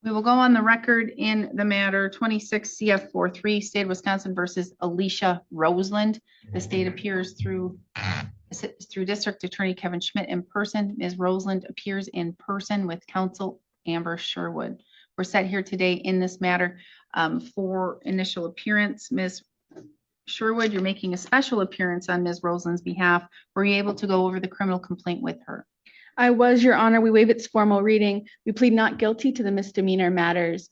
We will go on the record in the matter 26 CF43, State of Wisconsin versus Alicia Roseland. The state appears through District Attorney Kevin Schmidt in person. Ms. Roseland appears in person with counsel Amber Sherwood. We're set here today in this matter for initial appearance. Ms. Sherwood, you're making a special appearance on Ms. Roseland's behalf. Were you able to go over the criminal complaint with her? I was, Your Honor. We waive its formal reading. We plead not guilty to the misdemeanor matters.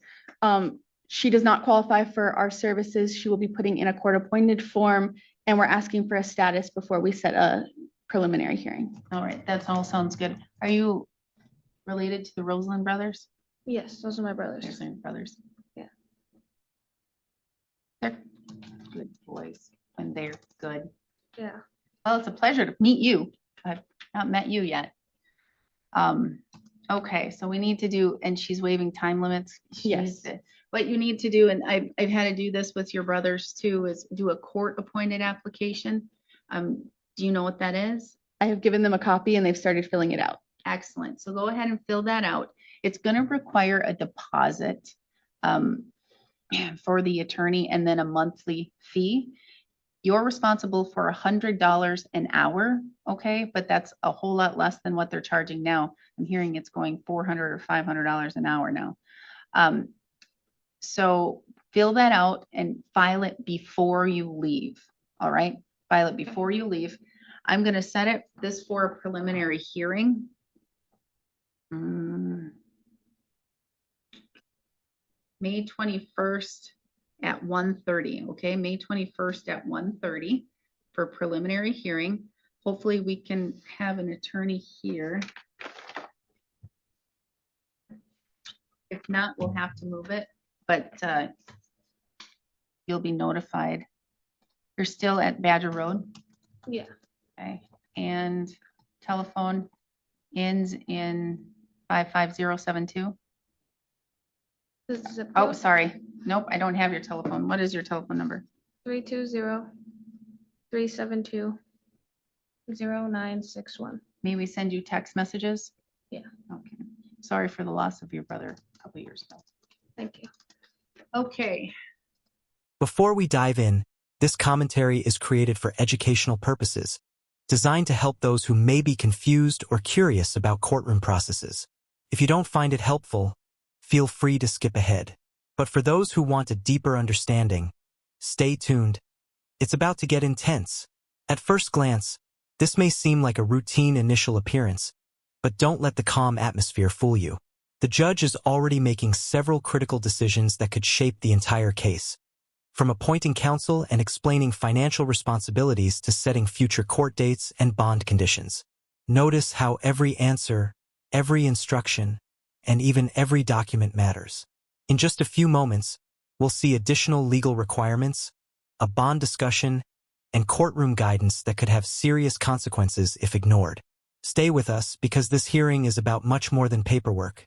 She does not qualify for our services. She will be putting in a court-appointed form, and we're asking for a status before we set a preliminary hearing. All right, that all sounds good. Are you related to the Roseland brothers? Yes, those are my brothers. Those are your brothers. Yeah. They're good boys when they're good. Yeah. Well, it's a pleasure to meet you. I've not met you yet. Okay, so we need to do, and she's waiving time limits. Yes. What you need to do, and I've had to do this with your brothers too, is do a court-appointed application. Do you know what that is? I have given them a copy and they've started filling it out. Excellent. So go ahead and fill that out. It's going to require a deposit for the attorney and then a monthly fee. You're responsible for $100 an hour, okay? But that's a whole lot less than what they're charging now. I'm hearing it's going $400 or $500 an hour now. So fill that out and file it before you leave, all right? File it before you leave. I'm going to set this for a preliminary hearing. May 21st at 1:30, okay? May 21st at 1:30 for preliminary hearing. Hopefully we can have an attorney here. If not, we'll have to move it, but you'll be notified. You're still at Badger Road? Yeah. Okay, and telephone ends in 55072. Oh, sorry. Nope, I don't have your telephone. What is your telephone number? 320-372-0961. May we send you text messages? Yeah. Okay. Sorry for the loss of your brother a couple years ago. Thank you. Okay. Before we dive in, this commentary is created for educational purposes, designed to help those who may be confused or curious about courtroom processes. If you don't find it helpful, feel free to skip ahead. But for those who want a deeper understanding, stay tuned. It's about to get intense. At first glance, this may seem like a routine initial appearance, but don't let the calm atmosphere fool you. The judge is already making several critical decisions that could shape the entire case. From appointing counsel and explaining financial responsibilities to setting future court dates and bond conditions. Notice how every answer, every instruction, and even every document matters. In just a few moments, we'll see additional legal requirements, a bond discussion, and courtroom guidance that could have serious consequences if ignored. Stay with us because this hearing is about much more than paperwork.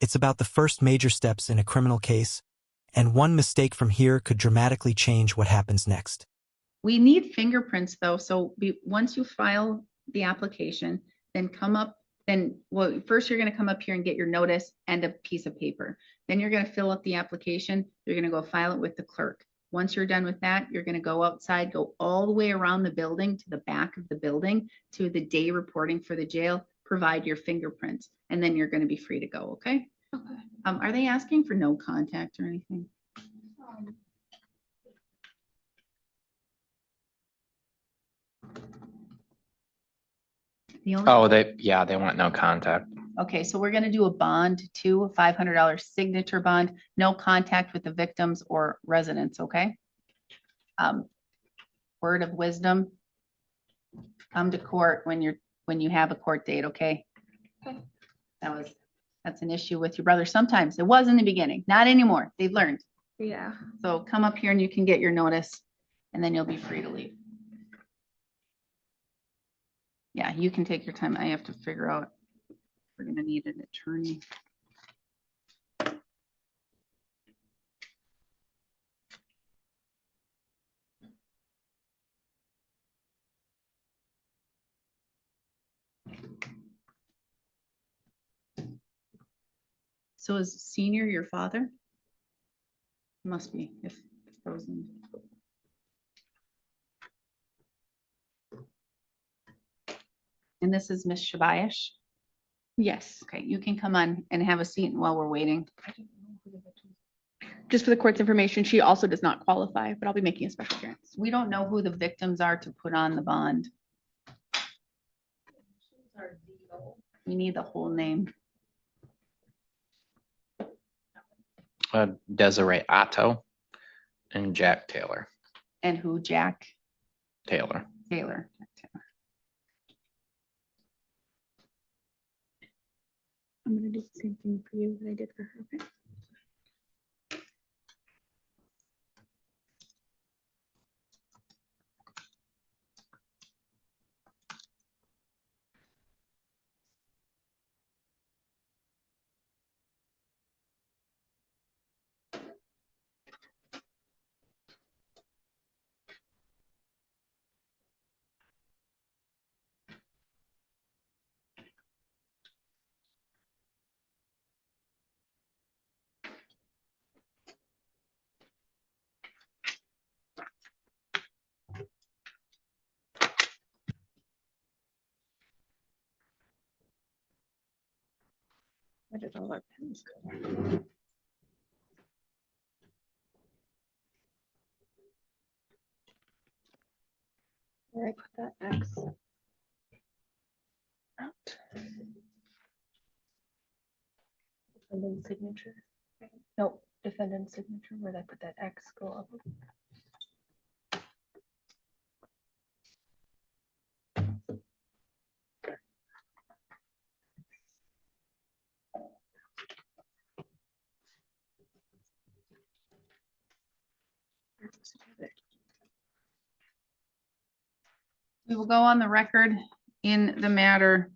It's about the first major steps in a criminal case, and one mistake from here could dramatically change what happens next. We need fingerprints though, so once you file the application, then first you're going to come up here and get your notice and a piece of paper. Then you're going to fill out the application. You're going to go file it with the clerk. Once you're done with that, you're going to go outside, go all the way around the building to the back of the building to the day reporting for the jail, provide your fingerprints, and then you're going to be free to go, okay? Okay. Are they asking for no contact or anything? They want no contact. Okay, so we're going to do a bond too, a $500 signature bond, no contact with the victims or residents, okay? Word of wisdom, come to court when you have a court date, okay? Okay. That's an issue with your brother. Sometimes it was in the beginning, not anymore. They've learned. Yeah. So come up here and you can get your notice and then you'll be free to leave. Yeah, you can take your time. I have to figure out, we're going to need an attorney. So is Senior your father? Must be, if Roseland. And this is Miss Shabayish. Yes, Okay, you can come on and have a seat while we're waiting. just for the court's information, she also does not qualify, but I'll be making a special appearance. We don't know who the victims are to put on the bond. We need the whole name. Desiree Otto and Jack Taylor. And who? Jack Taylor. Taylor. I'm gonna do the same thing for you that I did for her, okay? Where did all our pens go? Where I put that X? Out. Defendant signature. Nope, defendant signature. Where did I put that X? Go up. We will go on the record in the matter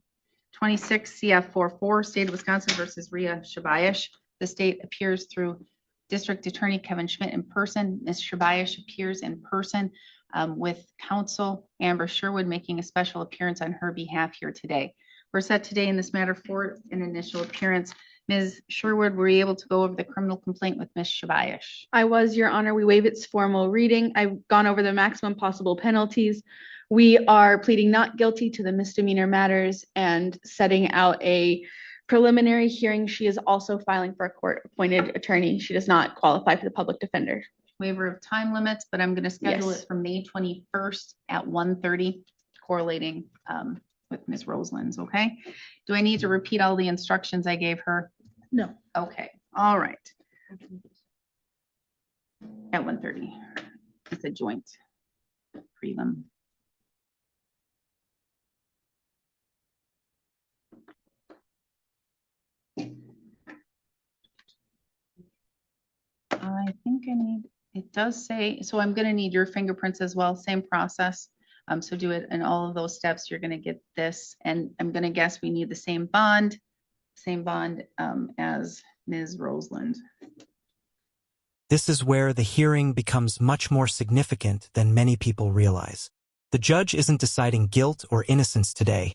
26 CF 44, State of Wisconsin versus Rhea Shabayish. The state appears through District Attorney Kevin Schmidt in person. Ms. Shabayish appears in person with counsel Amber Sherwood making a special appearance on her behalf here today. We're set today in this matter for an initial appearance. Ms. Sherwood, were you able to go over the criminal complaint with Ms. Shabayish? I was, Your Honor. We waive its formal reading. I've gone over the maximum possible penalties. We are pleading not guilty to the misdemeanor matters and setting out a preliminary hearing. She is also filing for a court-appointed attorney. She does not qualify for the public defender. Waiver of time limits, but I'm going to schedule Yes. it for May 21st at 1:30, correlating with Ms. Roseland's, okay? Do I need to repeat all the instructions I gave her? No. Okay, all right. At 1:30, it's a joint prelim. I think I need, it does say, so I'm gonna need your fingerprints as well, same process. So do it in all of those steps, you're gonna get this, and I'm gonna guess we need the same bond as Ms. Roseland. This is where the hearing becomes much more significant than many people realize. The judge isn't deciding guilt or innocence today.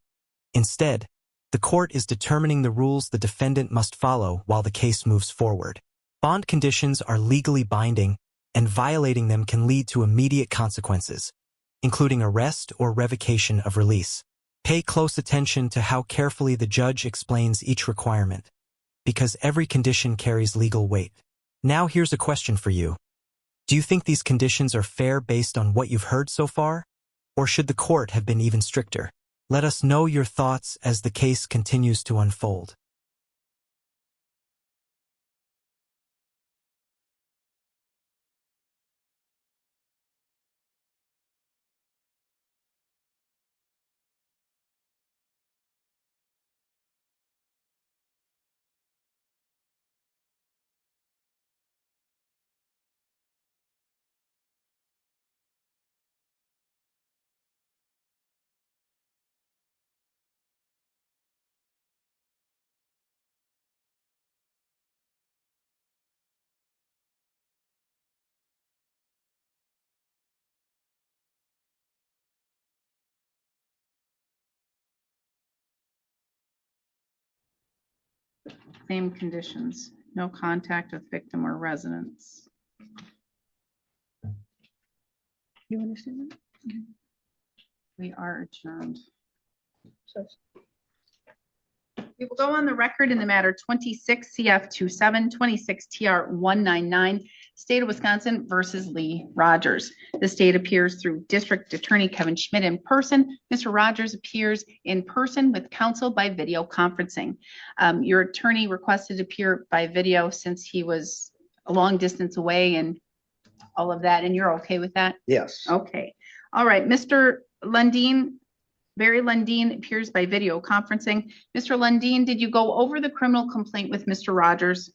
Instead, the court is determining the rules the defendant must follow while the case moves forward. Bond conditions are legally binding, and violating them can lead to immediate consequences, including arrest or revocation of release. Pay close attention to how carefully the judge explains each requirement, because every condition carries legal weight. Now here's a question for you. Do you think these conditions are fair based on what you've heard so far? Or should the court have been even stricter? Let us know your thoughts as the case continues to unfold. Same conditions, no contact with victim or residents. You understand that? We are adjourned. We will go on the record in the matter 26 CF 27, 26 TR 199, State of Wisconsin versus Lee Rogers. The state appears through District Attorney Kevin Schmidt in person. Mr. Rogers appears in person with counsel by video conferencing. Your attorney requested to appear by video since he was a long distance away and all of that, and you're okay with that? Yes. Okay. All right, Mr. Lundeen, Barry Lundeen appears by video conferencing. Mr. Lundeen, did you go over the criminal complaint with Mr. Rogers?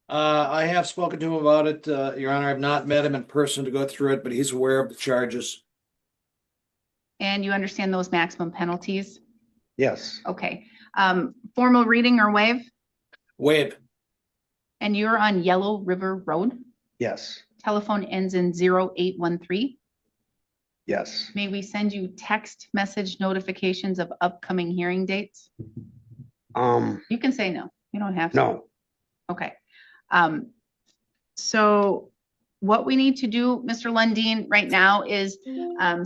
I have spoken to him about it, Your Honor. I've not met him in person to go through it, but he's aware of the charges. And you understand those maximum penalties? Yes. Okay. Formal reading or waive? Waive. And you're on Yellow River Road? Yes. Telephone ends in 0813. Yes. May we send you text message notifications of upcoming hearing dates? You can say no. You don't have to. No. Okay. So what we need to do, Mr. Lundeen, right now is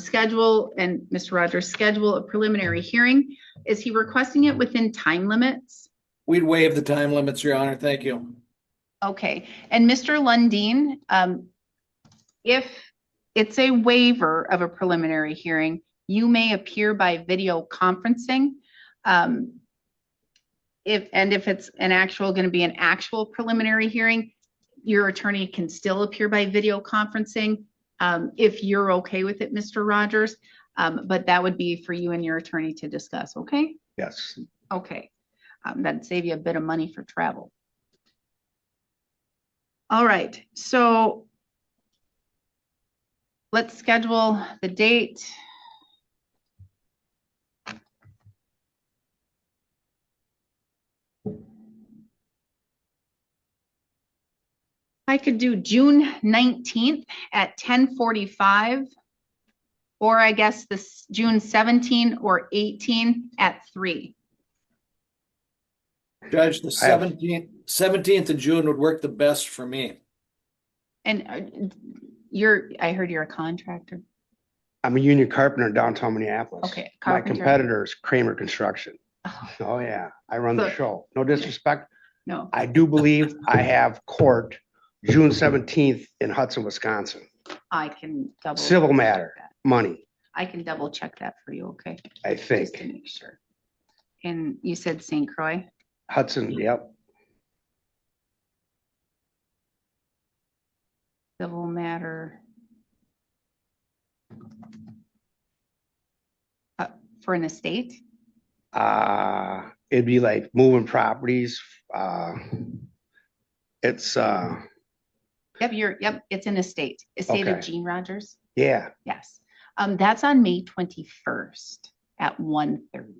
schedule, and Mr. Rogers, schedule a preliminary hearing. Is he requesting it within time limits? We'd waive the time limits, Your Honor. Thank you. Okay. And Mr. Lundeen, if it's a waiver of a preliminary hearing, you may appear by video conferencing. If it's going to be an actual preliminary hearing, your attorney can still appear by video conferencing, if you're okay with it, Mr. Rogers. But that would be for you and your attorney to discuss, okay? Yes. Okay. That'd save you a bit of money for travel. All right, so let's schedule the date. I could do June 19th at 10:45, or I guess this June 17 or 18 at 3. Judge, the 17th of June would work the best for me. And I heard you're a contractor. I'm a union carpenter in downtown Minneapolis. Okay, My carpenter. competitor is Kramer Construction. Oh, Oh, yeah. I run the So- show. No disrespect. no, I do believe I have court June 17th in Hudson, Wisconsin. I can double. Civil check matter. that. Money, I can double check that for you, okay? I Just to think. make sure. And you said St. Croix? Hudson, yep. Civil matter. For an estate? It'd be like moving properties. It's, Yep, it's an estate. Estate of Okay. Gene Rogers? yeah. Yes. That's on May 21st at 1:30.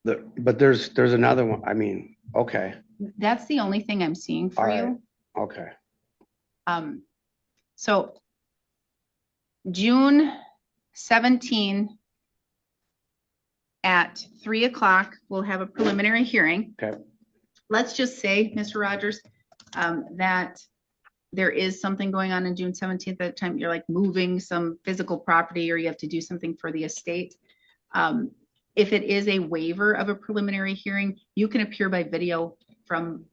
But there's another one. I mean, okay, That's the only thing I'm seeing for All you. okay. So June 17 at 3 o'clock, we'll have a preliminary hearing. Okay. Let's just say, Mr. Rogers, that there is something going on June 17th at the time you're like moving some physical property or you have to do something for the estate. If it is a waiver of a preliminary hearing, you can appear by video from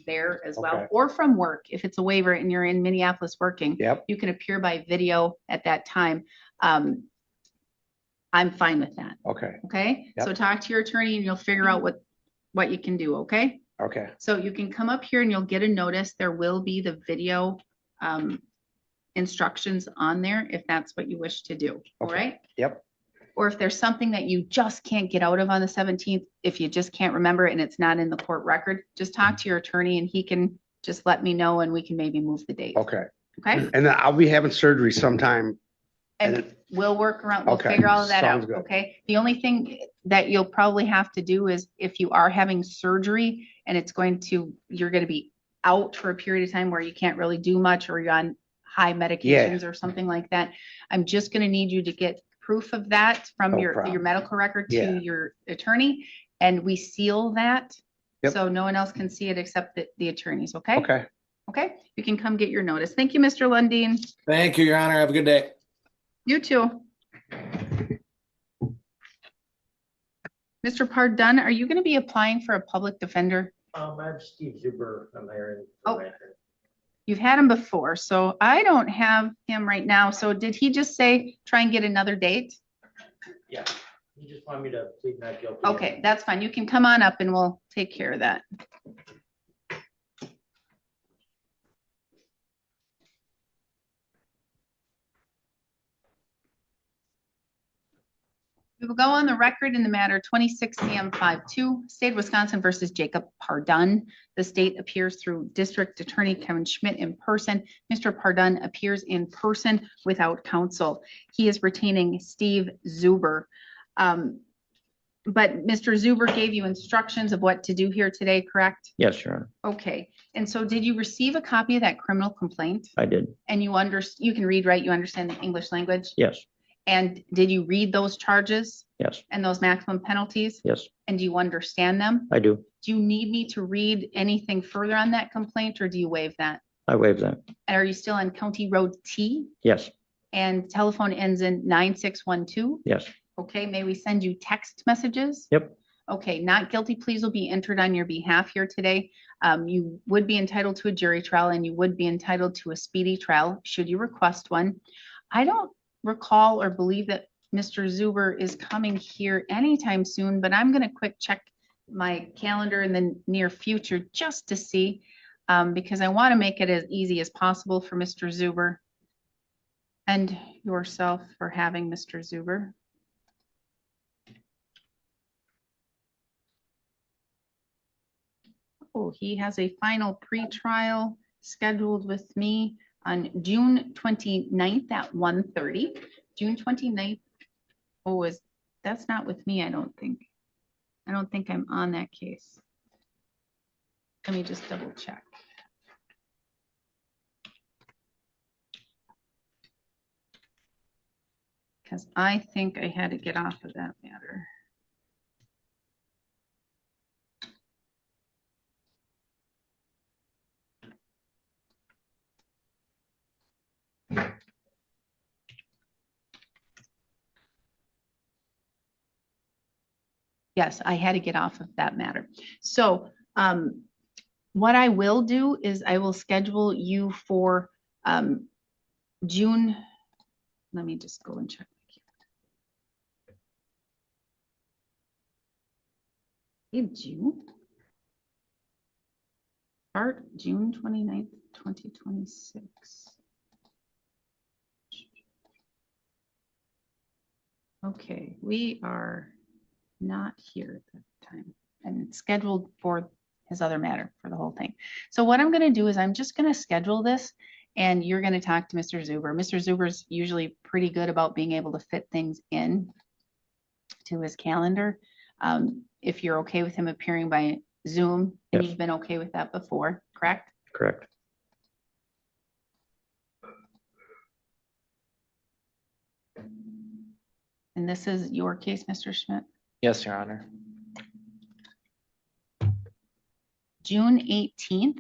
there as well, Okay. or from work. If it's a waiver and you're in Minneapolis working, Yep. you can appear by video at that time. I'm fine with that. Okay. Okay. Yep. So talk to your attorney and you'll figure out what you can do. Okay. Okay. So you can come up here and you'll get a notice. There will be the video instructions on there if that's what you wish to do. All Okay. right. Yep. Or if there's something that you just can't get out of on the 17th, if you just can't remember and it's not in the court record, just talk to your attorney and he can just let me know and we can maybe move the date. Okay. Okay. And then I'll be having surgery sometime. And we'll work around, we'll Okay, figure all of that sounds out, good. okay? The only thing that you'll probably have to do is if you are having surgery and you're gonna be out for a period of time where you can't really do much or you're on high medications or something like that, I'm just gonna need you to get proof of that from No your problem. medical record Yeah. to your attorney. and we seal that. Yep. So no one else can see it except the attorneys, okay? Okay. Okay, you can come get your notice. Thank you, Mr. Lundin. Thank you, Your Honor. Have a good day. You too. Mr. Pardun, are you going to be applying for a public defender? I'm Steve Zuber. I'm hiring. Oh. You've had him before, so I don't have him right now. So did he just say, try and get another date? Yeah, you just want me to plead not guilty. Okay, that's fine. You can come on up and we'll take care of that. We will go on the record in the matter 26 CM 52, State of Wisconsin versus Jacob Pardun. The state appears through District Attorney Kevin Schmidt in person. Mr. Pardun appears in person without counsel. He is retaining Steve Zuber. But Mr. Zuber gave you instructions of what to do here today, correct? Yes, Your Honor. Okay. And so did you receive a copy of that criminal complaint? I did. And you can read, right? You understand the English language? Yes, And did you read those charges yes, and those maximum penalties? yes, And do you understand them? I do. Do you need me to read anything further on that complaint, or do you waive that? I waive that. And are you still on County Road T Yes, and telephone ends in 9612? yes, Okay, may we send you text messages? yep, Okay, not guilty pleas will be entered on your behalf here today. You would be entitled to a jury trial and you would be entitled to a speedy trial should you request one. I don't recall or believe that Mr. Zuber is coming here anytime soon, but I'm going to quick check my calendar in the near future just to see, because I want to make it as easy as possible for Mr. Zuber and yourself for having Mr. Zuber. Oh, he has a final pre-trial scheduled with me on June 29th at 1:30. June 29th. Oh, that's not with me, I don't think. I don't think I'm on that case. Let me just double check. Because I think I had to get off of that matter. Yes, I had to get off of that matter. So what I will do is I will schedule you for June. Let me just go and check. In June. Start June 29th, 2026. Okay, we are not here at that time and scheduled for his other matter for the whole thing. So what I'm going to do is I'm just going to schedule this and you're going to talk to Mr. Zuber. Mr. Zuber's usually pretty good about being able to fit things in to his calendar. If you're okay with him appearing by Zoom, and Yes. you've been okay with that before, correct? correct. And this is your case, Mr. Schmidt? Yes, Your Honor. June 18th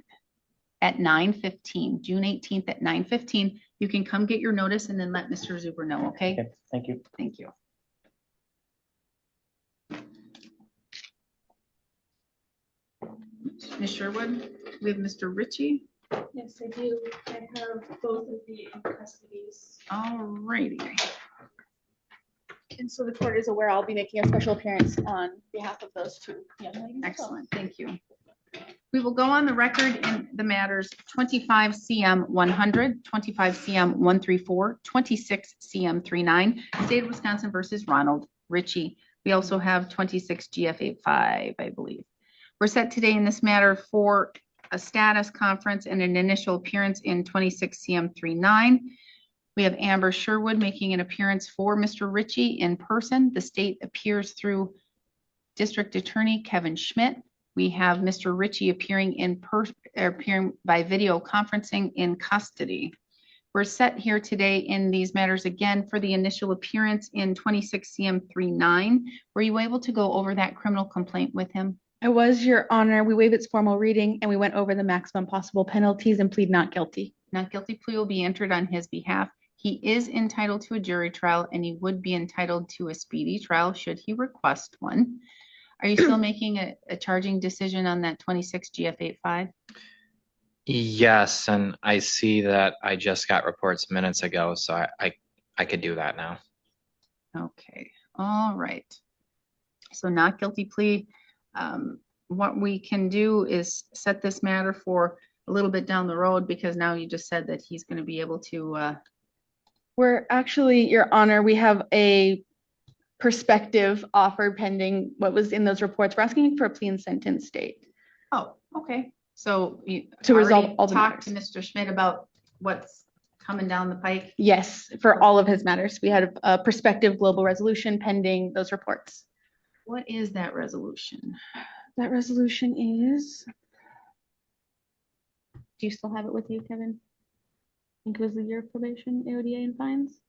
at 9:15. June 18th at 9:15. You can come get your notice and then let Mr. Zuber know, okay? Okay, thank you. Thank you. Ms. Sherwood, we have Mr. Ritchie. Yes, I do. I have both of the custodies. All righty. And so the court is aware I'll be making a special appearance on behalf of those two young ladies. Excellent, thank you. We will go on the record in the matters 25 CM 100, 25 CM 134, 26 CM 39, State of Wisconsin versus Ronald Ritchie. We also have 26 GF 85, I believe. We're set today in this matter for a status conference and an initial appearance in 26 CM 39. We have Amber Sherwood making an appearance for Mr. Ritchie in person. The state appears through District Attorney Kevin Schmidt. We have Mr. Ritchie appearing by video conferencing in custody. We're set here today in these matters again for the initial appearance in 26 CM 39. Were you able to go over that criminal complaint with him? I was, Your Honor. We waive its formal reading and we went over the maximum possible penalties and plead not guilty. Not guilty plea will be entered on his behalf. He is entitled to a jury trial and he would be entitled to a speedy trial should he request one. Are you still making a charging decision on that 26 GF 85? Yes, and I see that I just got reports minutes ago, so I could do that now. Okay, all right. So not guilty plea. What we can do is set this matter for a little bit down the road because now you just said that he's going to be able to. We're actually, Your Honor, we have a prospective offer pending what was in those reports. We're asking for a plea and sentence date. Oh, okay. So you To resolve already all the talked to matters. Mr. Schmidt about what's coming down the pike. Yes, for all of his matters. We had a prospective global resolution pending those reports. What is that resolution? That resolution is. Do you still have it with you, Kevin? I think it was the year of probation, AODA and fines.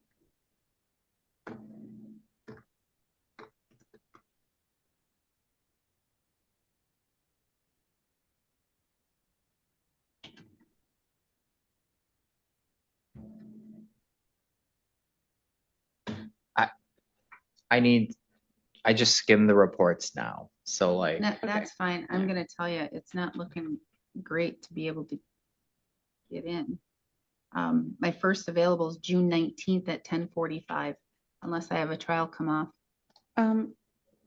I just skimmed the reports now, so like, That's fine. I'm gonna tell you, it's not looking great to be able to get in. My first available is June 19th at 10:45, unless I have a trial come off.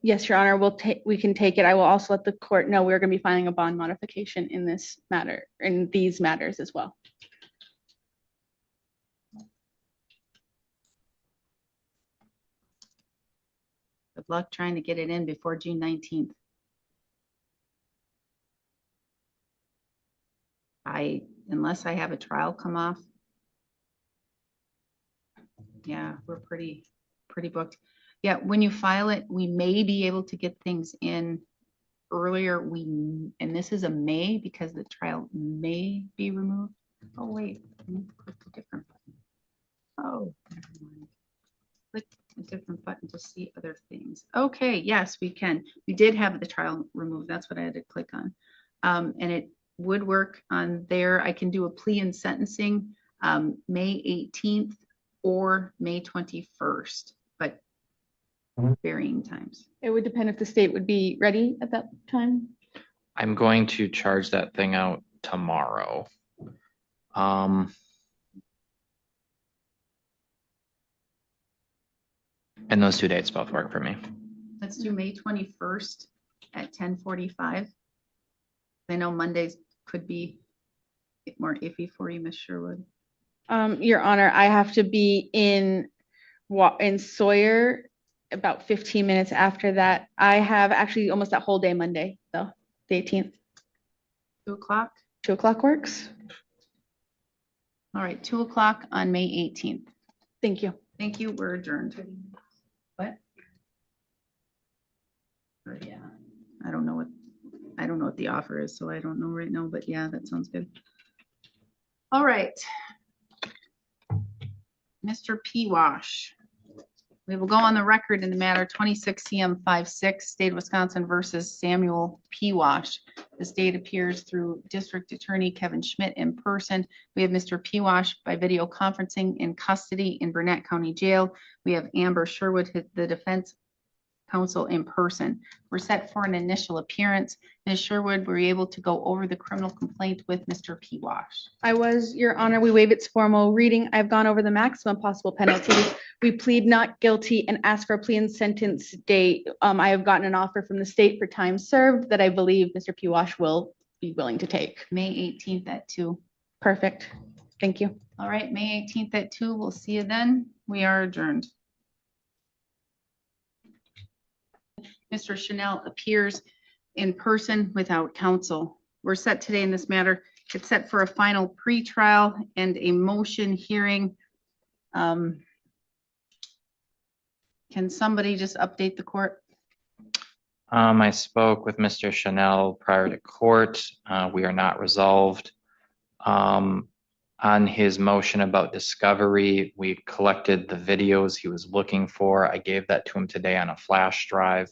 Yes, Your Honor, we can take it. I will also let the court know we're going to be filing a bond modification in this matter, in these matters as well. Good luck trying to get it in before June 19th. Unless I have a trial come off. Yeah, we're pretty booked. Yeah, when you file it, we may be able to get things in earlier. And this is a may because the trial may be removed. Oh, wait, click a different button. Oh, never mind. Click a different button to see other things. Okay, yes, we can. We did have the trial removed. That's what I had to click on. And it would work on there. I can do a plea and sentencing May 18th or May 21st, but varying times. It would depend if the state would be ready at that time. I'm going to charge that thing out tomorrow. And those 2 dates both work for me. Let's do May 21st at 10:45. I know Mondays could be more iffy for you, Ms. Sherwood. Your Honor, I have to be in Sawyer about 15 minutes after that. I have actually almost that whole day Monday, though, the 18th. 2 o'clock? 2 o'clock works. All right, 2 o'clock on May 18th. Thank you. Thank you. We're adjourned. What? Yeah, I don't know what the offer is, so I don't know right now, but yeah, that sounds good. All right. Mr. P. Wash. We will go on the record in the matter 26 CM 56, State of Wisconsin versus Samuel P. Wash. The state appears through District Attorney Kevin Schmidt in person. We have Mr. P. Wash by video conferencing in custody in Burnett County Jail. We have Amber Sherwood, the defense counsel, in person. We're set for an initial appearance. Ms. Sherwood, were you able to go over the criminal complaint with Mr. P. Wash? I was, Your Honor. We waive its formal reading. I've gone over the maximum possible penalties. We plead not guilty and ask for a plea and sentence date. I have gotten an offer from the state for time served that I believe Mr. P. Wash will be willing to take. May 18th at 2. Perfect. Thank you. All right, May 18th at 2. We'll see you then. We are adjourned. Mr. Chanel appears in person without counsel. We're set today in this matter. It's set for a final pretrial and a motion hearing. Can somebody just update the court? I spoke with Mr. Chanel prior to court. We are not resolved. On his motion about discovery, we collected the videos he was looking for. I gave that to him today on a flash drive.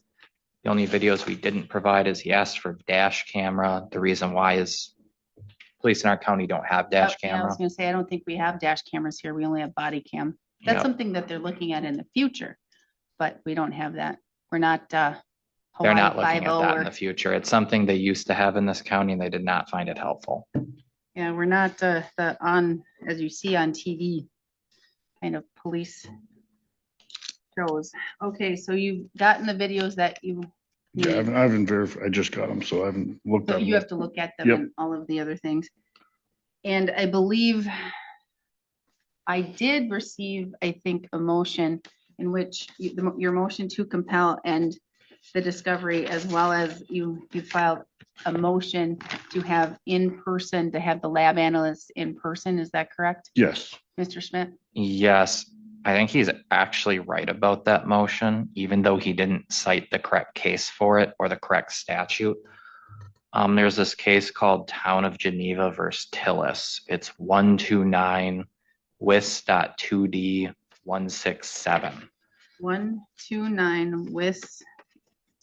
The only videos we didn't provide is he asked for dash camera. The reason why is police in our county don't have dash Yeah, I camera. was gonna say, I don't think we have dash cameras here. We only have body cam. That's Yep. something that they're looking at in the future, but we don't have that. We're not, They're Hawaii not looking at 5-0 that in or, the future. It's something they used to have in this county and they did not find it helpful. yeah, we're not, the on, as you see on TV, kind of police shows. Okay, so you've gotten the videos that you Yeah, need. I haven't verified, I just got them, so I haven't looked So at you them. have to look at them Yep. and all of the other things. And I believe I did receive, I think, a motion in which your motion to compel and the discovery, as well as you filed a motion to have to have the lab analyst in person. Is that correct, Yes, Mr. Schmidt? Yes, I think he's actually right about that motion, even though he didn't cite the correct case for it or the correct statute. There's this case called Town of Geneva versus Tillis. It's 129 WIS.2D 167. 129 WIS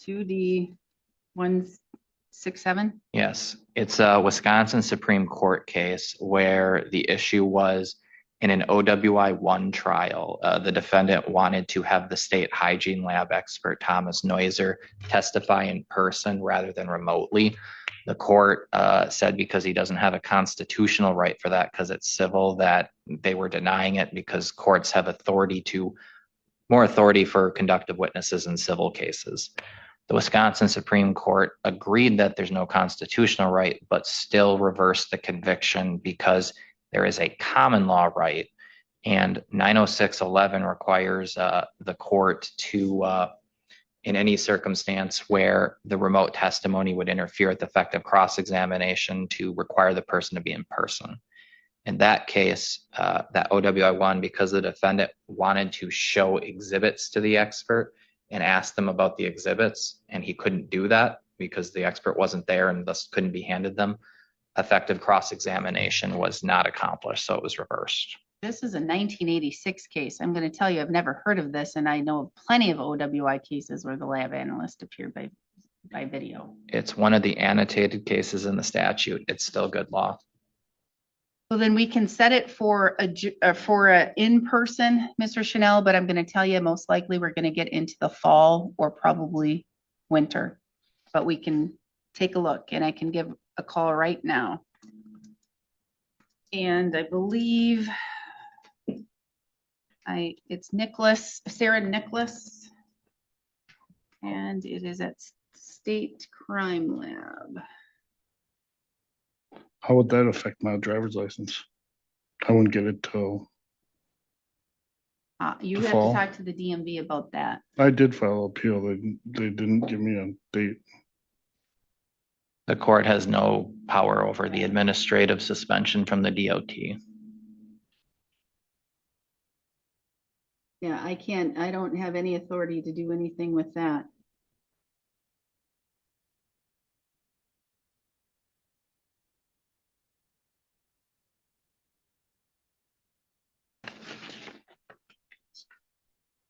2D 167. Yes, it's a Wisconsin Supreme Court case where the issue was in an OWI 1 trial. The defendant wanted to have the state hygiene lab expert Thomas Neuser testify in person rather than remotely. The court said because he doesn't have a constitutional right for that because it's civil, that they were denying it because courts have more authority for conductive witnesses in civil cases. The Wisconsin Supreme Court agreed that there's no constitutional right, but still reversed the conviction because there is a common law right. And 906.11 requires the court to, in any circumstance where the remote testimony would interfere with effective cross-examination, to require the person to be in person. In that case, that OWI 1, because the defendant wanted to show exhibits to the expert and asked them about the exhibits, and he couldn't do that because the expert wasn't there and thus couldn't be handed them, effective cross-examination was not accomplished, so it was reversed. This is a 1986 case. I'm going to tell you, I've never heard of this, and I know of plenty of OWI cases where the lab analyst appeared by video. It's one of the annotated cases in the statute. It's still good law. So then we can set it for a in-person, Mr. Chanel, but I'm going to tell you, most likely we're going to get into the fall or probably winter. But we can take a look, and I can give a call right now. And I believe it's Sarah Nicholas, and it is at State Crime Lab. how would that affect my driver's license? I wouldn't get it till, You The have fall? to talk to the DMV about that. I did file appeal, they didn't give me a date. The court has no power over the administrative suspension from the DOT. Yeah, I don't have any authority to do anything with that.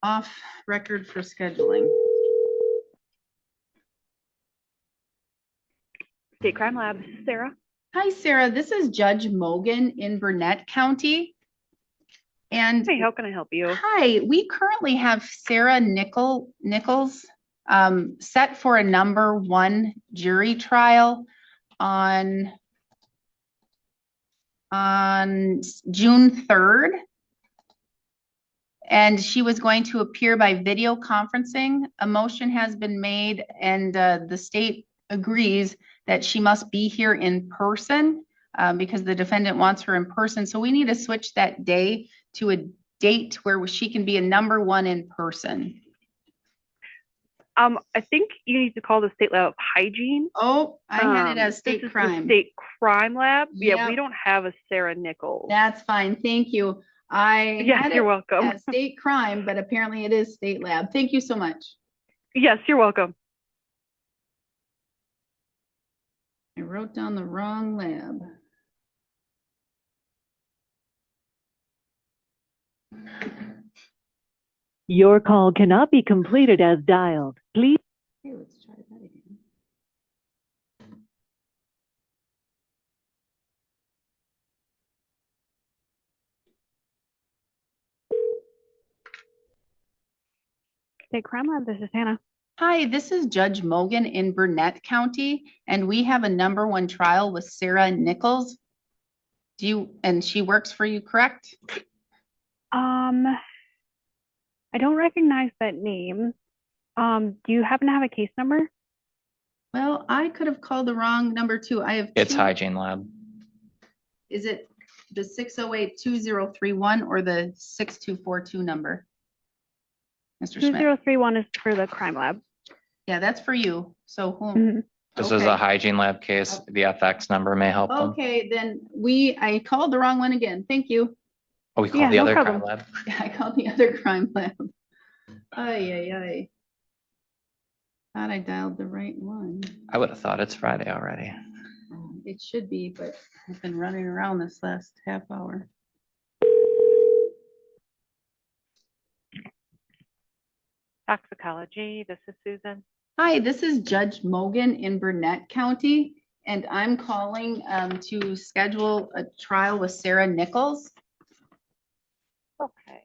Off record for scheduling. State Crime Lab, Sarah. Hi, Sarah. This is Judge Mogen in Burnett County. And Hey, how can I help you? hi, we currently have Sarah Nichols set for a number 1 jury trial on June 3rd. And she was going to appear by video conferencing. A motion has been made, and the state agrees that she must be here in person because the defendant wants her in person. So we need to switch that day to a date where she can be a number 1 in person. I think you need to call the State Lab of Hygiene. Oh, I had it as This state is the crime. State Crime Lab. Yeah, Yep. we don't have a Sarah Nichols. That's fine. Thank you. I Yes, had you're it welcome. as state crime, but apparently it is state lab. Thank you so much. Yes, you're welcome. I wrote down the wrong lab. Your call cannot be completed as dialed. Please. Okay, let's try that again. State Crime Lab, this is Hannah. Hi, this is Judge Mogen in Burnett County, and we have a #1 trial with Sarah Nichols. And she works for you, correct? I don't recognize that name. Do you happen to have a case number? Well, I could have called the wrong number too. I have It's two. Hygiene Lab. Is it the 608-2031 or the 6242 number? Mr. Schmidt? 2031 is for the Crime Lab. Yeah, that's for you. So who? Mhm. This is a Hygiene Lab case. The FX number may help them. Okay, then I called the wrong one again. Thank you. Oh, we called Yeah, the no other problem. crime lab. Yeah, I called the other crime lab. Ay. Thought I dialed the right one. I would have thought it's Friday already. It should be, but I've been running around this last half hour. Toxicology, this is Susan. Hi, this is Judge Mogen in Burnett County, and I'm calling to schedule a trial with Sarah Nichols. Okay.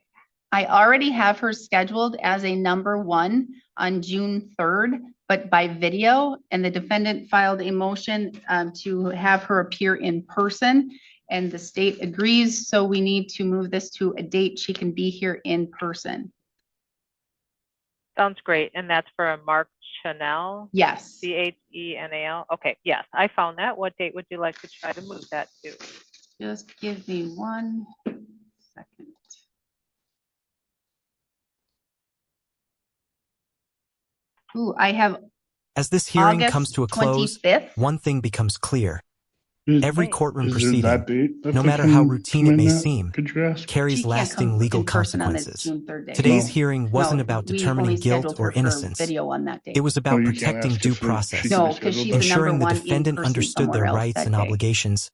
I already have her scheduled as a #1 on June 3rd, but by video, and the defendant filed a motion to have her appear in person, and the state agrees, so we need to move this to a date she can be here in person. Sounds great. And that's for a Mark Chanel, Yes. Chenal. Okay, yes, I found that. What date would you like to try to move that to? Just give me 1 second. Ooh, I have As this hearing August comes to a close, 25th. one thing becomes clear. Every courtroom Is it proceeding, that date? If no they matter can how come routine it in may that, seem, Could you ask? carries She can't lasting come legal in person on the consequences. June 3rd day. Today's No. hearing wasn't No, about we determining only guilt scheduled or her for innocence. Video on that day. It was Oh, about you can't protecting ask due if it process, should be No, because scheduled she's then? the ensuring the #1 in defendant person understood their somewhere else rights that and day. obligations,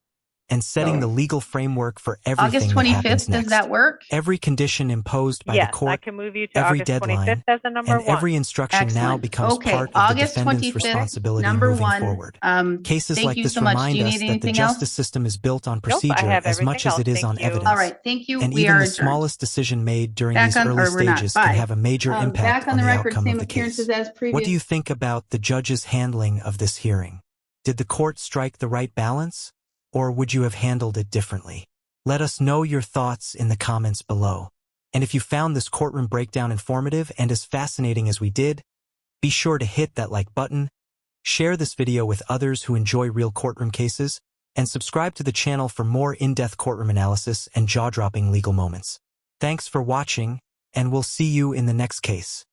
and setting So- the legal framework for August everything that 25th, happens does next. that work? Every condition imposed by the Yes, I court, can move you to every August deadline, 25th as a and #1. every instruction now Excellent. becomes Okay, part of the August defendant's 25th, responsibility moving #1. forward. Cases Thank like you this so much. Do remind you us need that the anything justice else? system is built on Nope, I procedure have as much everything as it is else. on Thank you. evidence. All right, thank you. And We even are the adjourned. smallest decision made during Back these on- early or we're not. stages Bye. can have a major Back impact on on the the record, outcome same of the case. appearances as previous. What do you think about the judge's handling of this hearing? Did the court strike the right balance, or would you have handled it differently? Let us know your thoughts in the comments below. And if you found this courtroom breakdown informative and as fascinating as we did, be sure to hit that like button, share this video with others who enjoy real courtroom cases, and subscribe to the channel for more in-depth courtroom analysis and jaw-dropping legal moments. Thanks for watching, and we'll see you in the next case.